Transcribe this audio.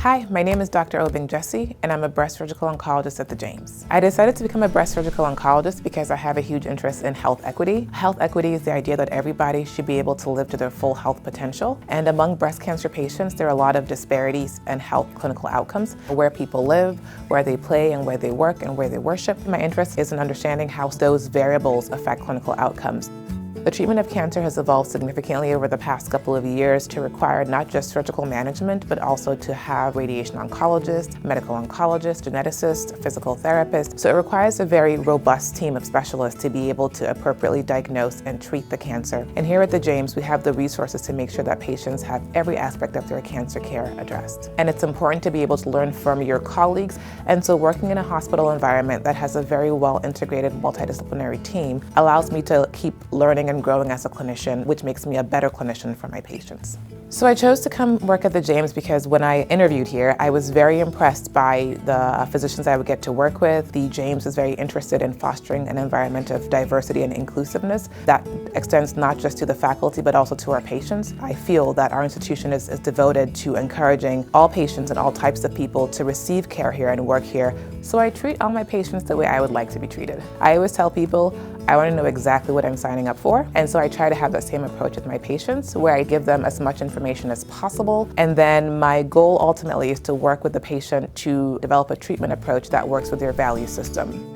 Hi, my name is Dr. Obeng-Gyasi, and I'm a breast surgical oncologist at the James. I decided to become a breast surgical oncologist because I have a huge interest in health equity. Health equity is the idea that everybody should be able to live to their full health potential. And among breast cancer patients, there are a lot of disparities in health clinical outcomes, where people live, where they play, and where they work, and where they worship. My interest is in understanding how those variables affect clinical outcomes. The treatment of cancer has evolved significantly over the past couple of years to require not just surgical management, but also to have radiation oncologists, medical oncologists, geneticists, physical therapists. So it requires a very robust team of specialists to be able to appropriately diagnose and treat the cancer. And here at the James, we have the resources to make sure that patients have every aspect of their cancer care addressed. And it's important to be able to learn from your colleagues. And so working in a hospital environment that has a very well-integrated multidisciplinary team allows me to keep learning and growing as a clinician, which makes me a better clinician for my patients. So I chose to come work at the James because when I interviewed here, I was very impressed by the physicians I would get to work with. The James is very interested in fostering an environment of diversity and inclusiveness that extends not just to the faculty, but also to our patients. I feel that our institution is devoted to encouraging all patients and all types of people to receive care here and work here. So I treat all my patients the way I would like to be treated. I always tell people, I want to know exactly what I'm signing up for. And so I try to have that same approach with my patients, where I give them as much information as possible. And then my goal ultimately is to work with the patient to develop a treatment approach that works with their value system.